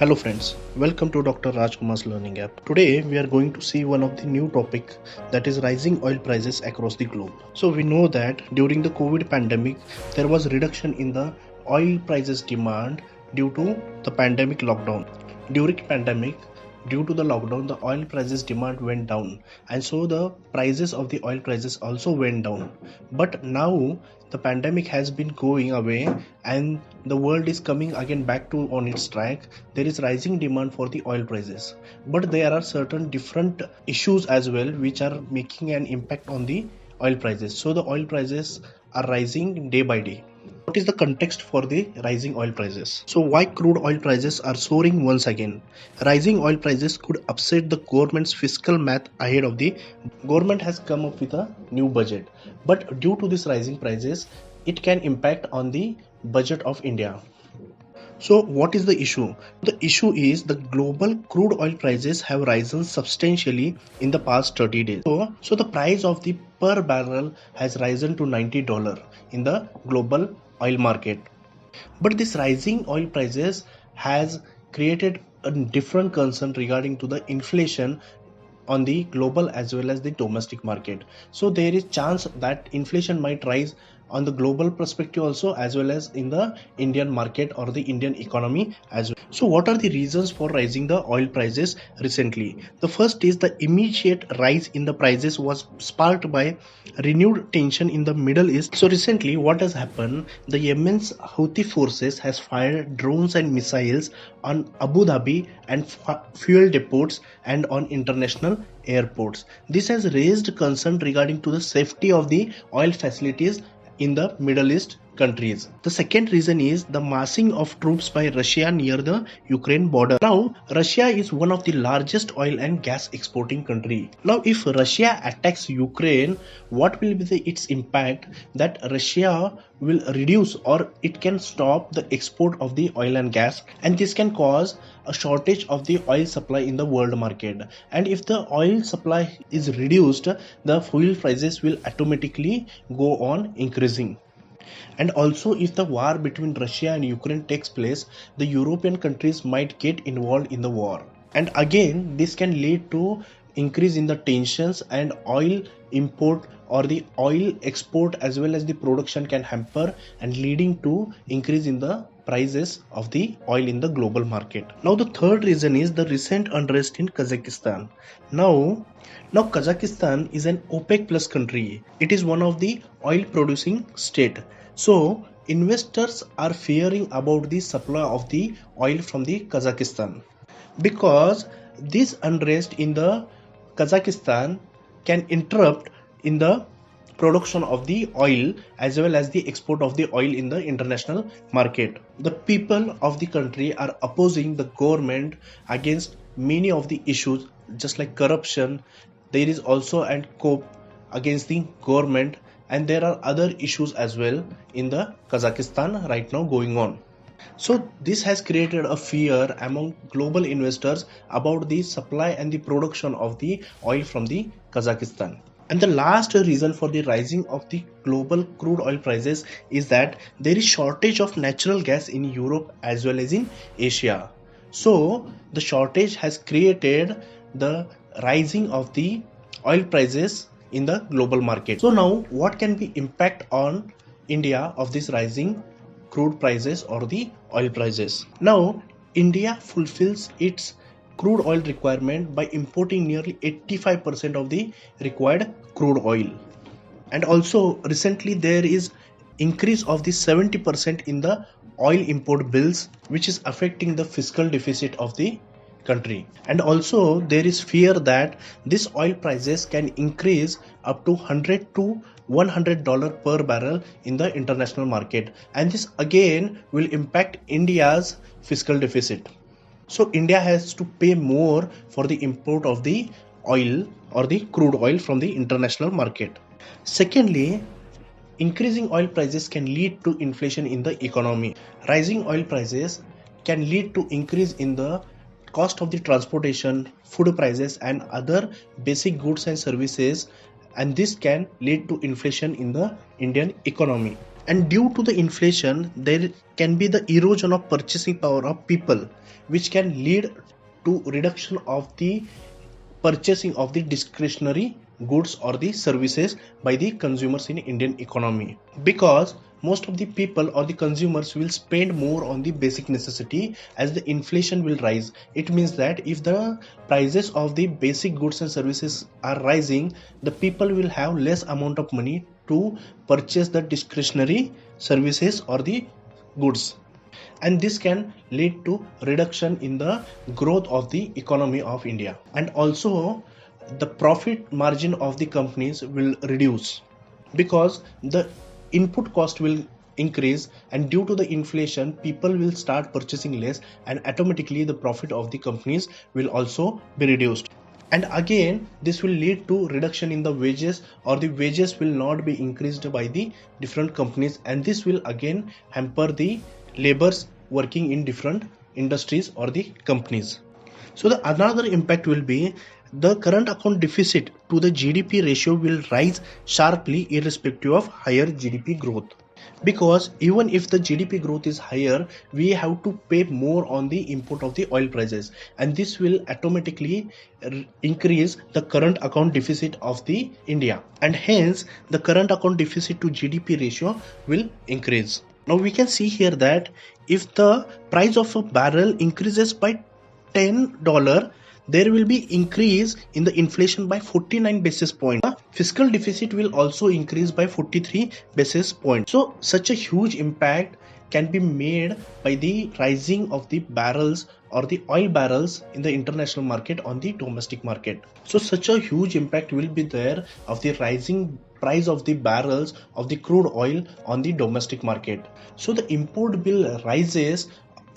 Hello friends, welcome to Dr. Rajkumar's Learning App. Today we are going to see one of the new topic, that is rising oil prices across the globe. So we know that during the COVID pandemic there was reduction in the oil prices demand due to the pandemic lockdown. During pandemic, due to the lockdown, the oil prices demand went down, and so the prices of the oil prices also went down. But now the pandemic has been going away and the world is coming again back to on its track. There is rising demand for the oil prices, but there are certain different issues as well which are making an impact on the oil prices. So the oil prices are rising day by day. What is the context for the rising oil prices? So why crude oil prices are soaring once again? Rising oil prices could upset the government's fiscal math ahead of the government has come up with a new budget. But due to this rising prices, it can impact on the budget of India. So what is the issue? The issue is the global crude oil prices have risen substantially in the past 30 days. So the price of the per barrel has risen to $90 in the global oil market. But this rising oil prices has created a different concern regarding to the inflation on the global as well as the domestic market. So there is chance that inflation might rise on the global perspective also, as well as in the Indian market or the Indian economy as well. So what are the reasons for rising the oil prices recently? The first is the immediate rise in the prices was sparked by renewed tension in the Middle East. So recently what has happened, the Yemen's Houthi forces has fired drones and missiles on Abu Dhabi and fuel depots and on international airports. This has raised concern regarding to the safety of the oil facilities in the Middle East countries. The second reason is the massing of troops by Russia near the Ukraine border. Now, Russia is one of the largest oil and gas exporting country. Now, if Russia attacks Ukraine, what will be its impact? That Russia will reduce or it can stop the export of the oil and gas, and this can cause a shortage of the oil supply in the world market. And if the oil supply is reduced, the fuel prices will automatically go on increasing. And also, if the war between Russia and Ukraine takes place, the European countries might get involved in the war. And again, this can lead to increase in the tensions, and oil import or the oil export as well as the production can hamper, and leading to increase in the prices of the oil in the global market. Now the third reason is the recent unrest in Kazakhstan. Now Kazakhstan is an OPEC plus country. It is one of the oil producing state. So investors are fearing about the supply of the oil from the Kazakhstan, because this unrest in the Kazakhstan can interrupt in the production of the oil as well as the export of the oil in the international market. The people of the country are opposing the government against many of the issues, just like corruption. There is also an coup against the government, and there are other issues as well in the Kazakhstan right now going on. So this has created a fear among global investors about the supply and the production of the oil from the Kazakhstan. And the last reason for the rising of the global crude oil prices is that there is shortage of natural gas in Europe as well as in Asia. So the shortage has created the rising of the oil prices in the global market. So now what can be impact on India of this rising crude prices or the oil prices? Now India fulfills its crude oil requirement by importing nearly 85% of the required crude oil. And also recently there is increase of the 70% in the oil import bills, which is affecting the fiscal deficit of the country. And also there is fear that this oil prices can increase up to $100 to $100 per barrel in the international market, and this again will impact India's fiscal deficit. So India has to pay more for the import of the oil or the crude oil from the international market. Secondly, increasing oil prices can lead to inflation in the economy. Rising oil prices can lead to increase in the cost of the transportation, food prices and other basic goods and services, and this can lead to inflation in the Indian economy. And due to the inflation, there can be the erosion of purchasing power of people, which can lead to reduction of the purchasing of the discretionary goods or the services by the consumers in Indian economy, because most of the people or the consumers will spend more on the basic necessity as the inflation will rise. It means that if the prices of the basic goods and services are rising, the people will have less amount of money to purchase the discretionary services or the goods, and this can lead to reduction in the growth of the economy of India. And also the profit margin of the companies will reduce because the input cost will increase, and due to the inflation people will start purchasing less, and automatically the profit of the companies will also be reduced. And again this will lead to reduction in the wages, or the wages will not be increased by the different companies, and this will again hamper the laborers working in different industries or the companies. So the another impact will be the current account deficit to the GDP ratio will rise sharply irrespective of higher GDP growth, because even if the GDP growth is higher, we have to pay more on the import of the oil prices, and this will automatically increase the current account deficit of the India, and hence the current account deficit to GDP ratio will increase. Now we can see here that if the price of a barrel increases by $10, there will be increase in the inflation by 49 basis points. The fiscal deficit will also increase by 43 basis points. So such a huge impact can be made by the rising of the barrels or the oil barrels in the international market on the domestic market. So such a huge impact will be there of the rising price of the barrels of the crude oil on the domestic market. So the import bill rises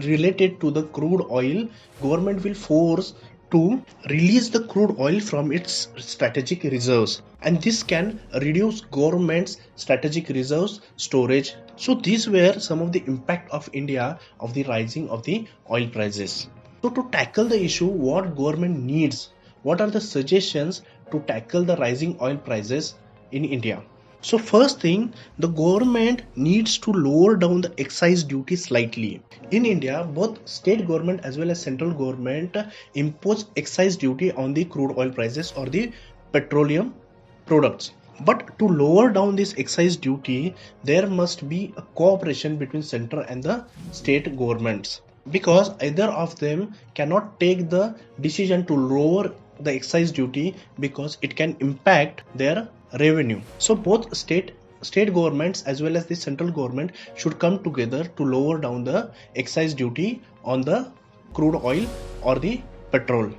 related to the crude oil. Government will force to release the crude oil from its strategic reserves, and this can reduce government's strategic reserves storage. So these were some of the impact of India of the rising of the oil prices. So to tackle the issue, what government needs, what are the suggestions to tackle the rising oil prices in India? So first thing, the government needs to lower down the excise duty slightly. In India, both state government as well as central government impose excise duty on the crude oil prices or the petroleum products. But to lower down this excise duty, there must be a cooperation between central and the state governments, because either of them cannot take the decision to lower the excise duty because it can impact their revenue. So both state governments as well as the central government should come together to lower down the excise duty on the crude oil or the petrol.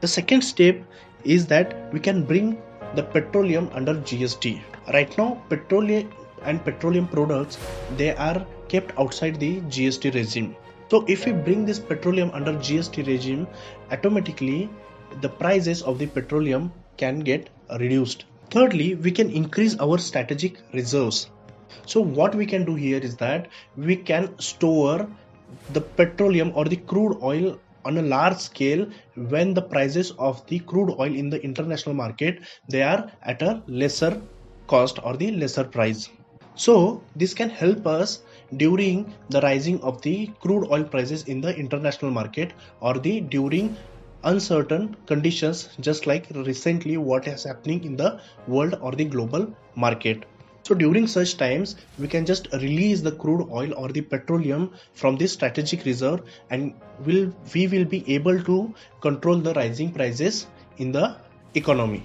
The second step is that we can bring the petroleum under GST. Right now petroleum and petroleum products, they are kept outside the GST regime. So if we bring this petroleum under GST regime, automatically the prices of the petroleum can get reduced. Thirdly, we can increase our strategic reserves. So what we can do here is that we can store the petroleum or the crude oil on a large scale when the prices of the crude oil in the international market, they are at a lesser cost or the lesser price. So this can help us during the rising of the crude oil prices in the international market, or the during uncertain conditions, just like recently what is happening in the world or the global market. So during such times, we can just release the crude oil or the petroleum from this strategic reserve, and we will be able to control the rising prices in the economy.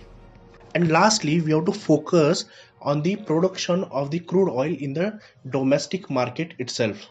And lastly, we have to focus on the production of the crude oil in the domestic market itself.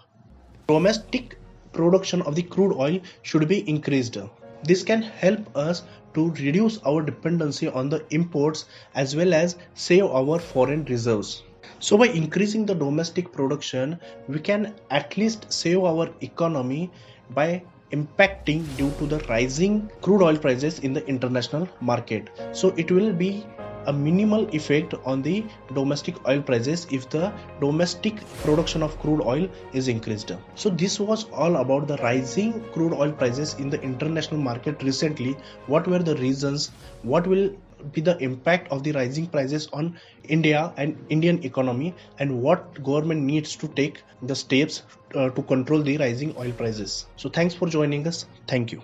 Domestic production of the crude oil should be increased. This can help us to reduce our dependency on the imports as well as save our foreign reserves. So by increasing the domestic production, we can at least save our economy by impacting due to the rising crude oil prices in the international market. So it will be a minimal effect on the domestic oil prices if the domestic production of crude oil is increased. So this was all about the rising crude oil prices in the international market recently. What were the reasons? What will be the impact of the rising prices on India and Indian economy, and what government needs to take the steps to control the rising oil prices. So thanks for joining us. Thank you.